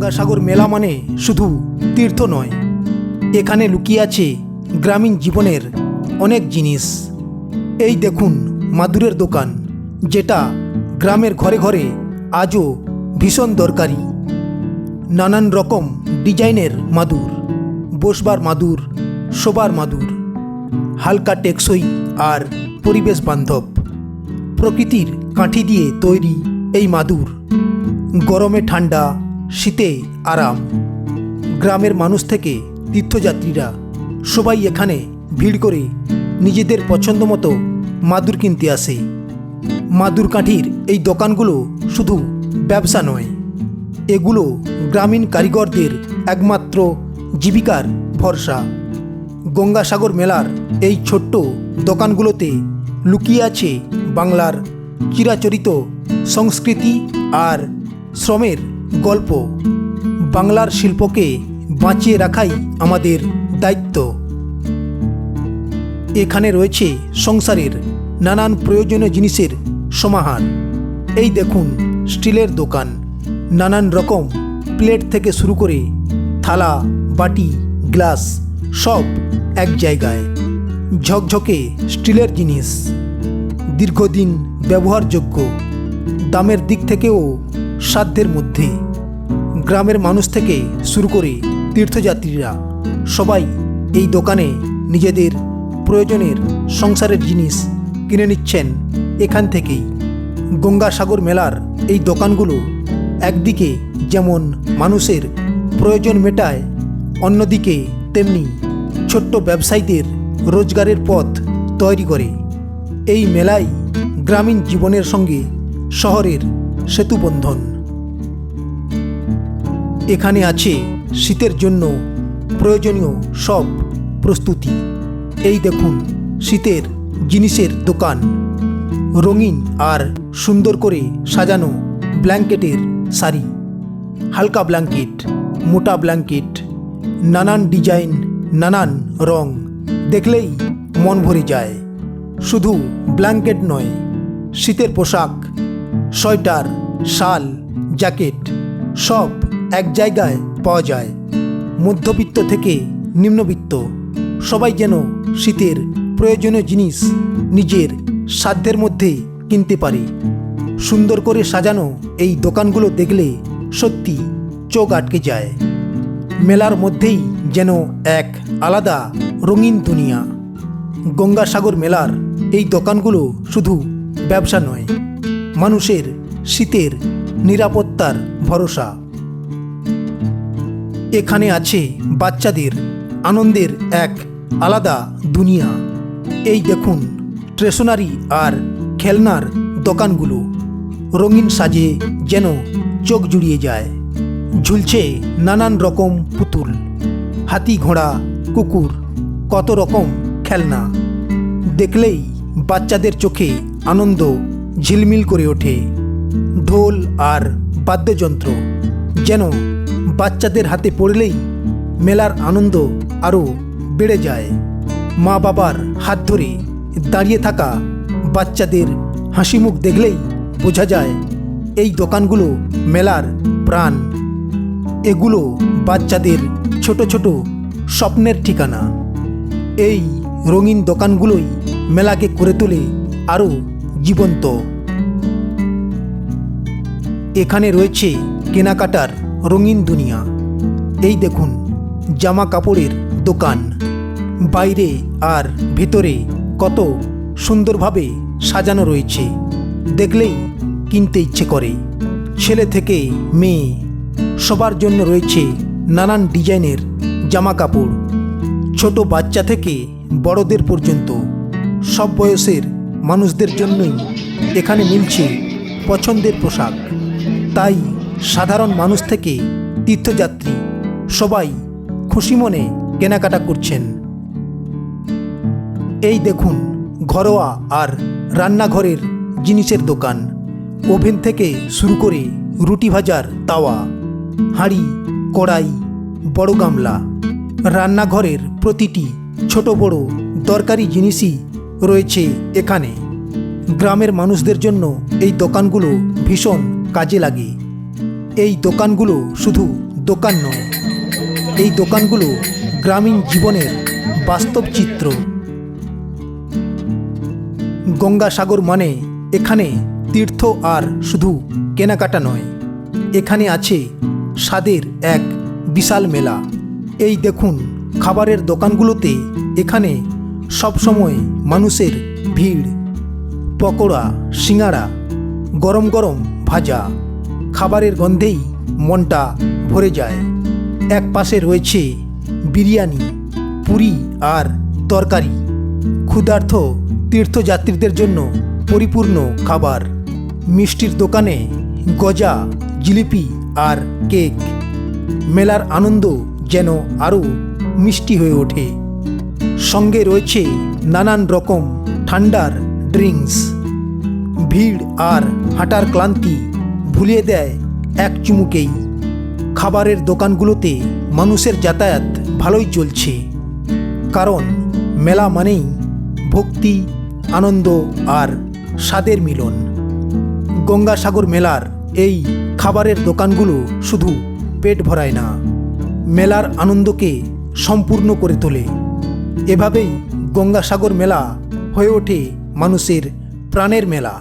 গঙ্গাসাগর মেলা মানে শুধু তীর্থ নয়, এখানে লুকিয়ে আছে গ্রামীণ জীবনের অনেক জিনিস। এই দেখুন মাদুরের দোকান, যেটা গ্রামের ঘরে ঘরে আজও ভীষণ দরকারি। নানান রকম ডিজাইনের মাদুর, বসবার মাদুর, শোবার মাদুর, হালকা টেকসই আর পরিবেশ বান্ধব। প্রকৃতির কাঠি দিয়ে তৈরি এই মাদুর, গরমে ঠান্ডা, শীতে আরাম। গ্রামের মানুষ থেকে তীর্থযাত্রীরা সবাই এখানে ভিড় করে নিজেদের পছন্দ মতো মাদুর কিনতে আসে। মাদুর কাঠির এই দোকানগুলো শুধু ব্যবসা নয়, এগুলো গ্রামীণ কারিগরদের একমাত্র জীবিকার ভরসা। গঙ্গাসাগর মেলার এই ছোট্ট দোকানগুলোতে লুকিয়ে আছে বাংলার চিরাচরিত সংস্কৃতি আর শ্রমের গল্প। বাংলার শিল্পকে বাঁচিয়ে রাখাই আমাদের দায়িত্ব। এখানে রয়েছে সংসারের নানান প্রয়োজনীয় জিনিসের সমাহার। এই দেখুন স্টিলের দোকান, নানান রকম প্লেট থেকে শুরু করে থালা, বাটি, গ্লাস সব এক জায়গায়। ঝকঝকে স্টিলের জিনিস, দীর্ঘদিন ব্যবহারযোগ্য, দামের দিক থেকেও সাধ্যের মধ্যে। গ্রামের মানুষ থেকে শুরু করে তীর্থযাত্রীরা সবাই এই দোকানে নিজেদের প্রয়োজনের সংসারের জিনিস কিনে নিচ্ছেন এখান থেকেই। গঙ্গাসাগর মেলার এই দোকানগুলো একদিকে যেমন মানুষের প্রয়োজন মেটায়, অন্যদিকে তেমনি ছোট্ট ব্যবসায়ীদের রোজগারের পথ তৈরি করে। এই মেলাই গ্রামীণ জীবনের সঙ্গে শহরের সেতুবন্ধন। এখানে আছে শীতের জন্য প্রয়োজনীয় সব প্রস্তুতি। এই দেখুন শীতের জিনিসের দোকান, রঙিন আর সুন্দর করে সাজানো ব্ল্যাঙ্কেটের সারি, হালকা ব্ল্যাঙ্কেট, মোটা ব্ল্যাঙ্কেট, নানান ডিজাইন, নানান রং, দেখলেই মন ভরে যায়। শুধু ব্ল্যাঙ্কেট নয়, শীতের পোশাক, সোয়েটার, শাল, জ্যাকেট সব এক জায়গায় পাওয়া যায়। মধ্যবিত্ত থেকে নিম্নবিত্ত সবাই যেন শীতের প্রয়োজনীয় জিনিস নিজের সাধ্যের মধ্যে কিনতে পারে। সুন্দর করে সাজানো এই দোকানগুলো দেখলে সত্যি চোখ আটকে যায়। মেলার মধ্যেই যেন এক আলাদা রঙিন দুনিয়া। গঙ্গাসাগর মেলার এই দোকানগুলো শুধু ব্যবসা নয়, মানুষের শীতের নিরাপত্তার ভরসা। এখানে আছে বাচ্চাদের আনন্দের এক আলাদা দুনিয়া। এই দেখুন স্টেশনারি আর খেলনার দোকানগুলো, রঙিন সাজে যেন চোখ জুড়িয়ে যায়। ঝুলছে নানান রকম পুতুল, হাতি, ঘোড়া, কুকুর, কত রকম খেলনা। দেখলেই বাচ্চাদের চোখে আনন্দ ঝিলমিল করে ওঠে। ঢোল আর বাদ্যযন্ত্র যেন বাচ্চাদের হাতে পড়লেই মেলার আনন্দ আরও বেড়ে যায়। মা বাবার হাত ধরে দাঁড়িয়ে থাকা বাচ্চাদের হাসি মুখ দেখলেই বোঝা যায় এই দোকানগুলো মেলার প্রাণ। এগুলো বাচ্চাদের ছোট ছোট স্বপ্নের ঠিকানা। এই রঙিন দোকানগুলোই মেলাকে করে তোলে আরও জীবন্ত। এখানে রয়েছে কেনাকাটার রঙিন দুনিয়া। এই দেখুন জামা কাপড়ের দোকান, বাইরে আর ভেতরে কত সুন্দরভাবে সাজানো রয়েছে, দেখলেই কিনতে ইচ্ছে করে। ছেলে থেকে মেয়ে সবার জন্য রয়েছে নানান ডিজাইনের জামা কাপড়। ছোট বাচ্চা থেকে বড়দের পর্যন্ত সব বয়সের মানুষদের জন্যই এখানে মিলছে পছন্দের পোশাক। তাই সাধারণ মানুষ থেকে তীর্থযাত্রী সবাই খুশি মনে কেনাকাটা করছেন। এই দেখুন ঘরোয়া আর রান্নাঘরের জিনিসের দোকান, ওভেন থেকে শুরু করে রুটি ভাজার তাওয়া, হাঁড়ি, কড়াই, বড় গামলা। রান্নাঘরের প্রতিটি ছোট বড় দরকারি জিনিসই রয়েছে এখানে। গ্রামের মানুষদের জন্য এই দোকানগুলো ভীষণ কাজে লাগে। এই দোকানগুলো শুধু দোকান নয়, এই দোকানগুলো গ্রামীণ জীবনের বাস্তব চিত্র। গঙ্গাসাগর মানে এখানে তীর্থ আর শুধু কেনাকাটা নয়, এখানে আছে স্বাদের এক বিশাল মেলা। এই দেখুন খাবারের দোকানগুলোতে এখানে সবসময় মানুষের ভিড়। পকোড়া, সিঙাড়া, গরম গরম ভাজা, খাবারের গন্ধেই মনটা ভরে যায়। এক পাশে রয়েছে বিরিয়ানি, পুরি আর তরকারি, ক্ষুধার্ত তীর্থযাত্রীদের জন্য পরিপূর্ণ খাবার। মিষ্টির দোকানে গজা, জিলিপি আর কেক। মেলার আনন্দ যেন আরও মিষ্টি হয়ে ওঠে। সঙ্গে রয়েছে নানান রকম ঠান্ডার ড্রিঙ্কস। ভিড় আর হাঁটার ক্লান্তি ভুলিয়ে দেয় এক চুমুকেই। খাবারের দোকানগুলোতে মানুষের যাতায়াত ভালোই চলছে, কারণ মেলা মানেই ভক্তি, আনন্দ আর স্বাদের মিলন। গঙ্গাসাগর মেলার এই খাবারের দোকানগুলো শুধু পেট ভরায় না, মেলার আনন্দকে সম্পূর্ণ করে তোলে। এভাবেই গঙ্গাসাগর মেলা হয়ে ওঠে মানুষের প্রাণের মেলা।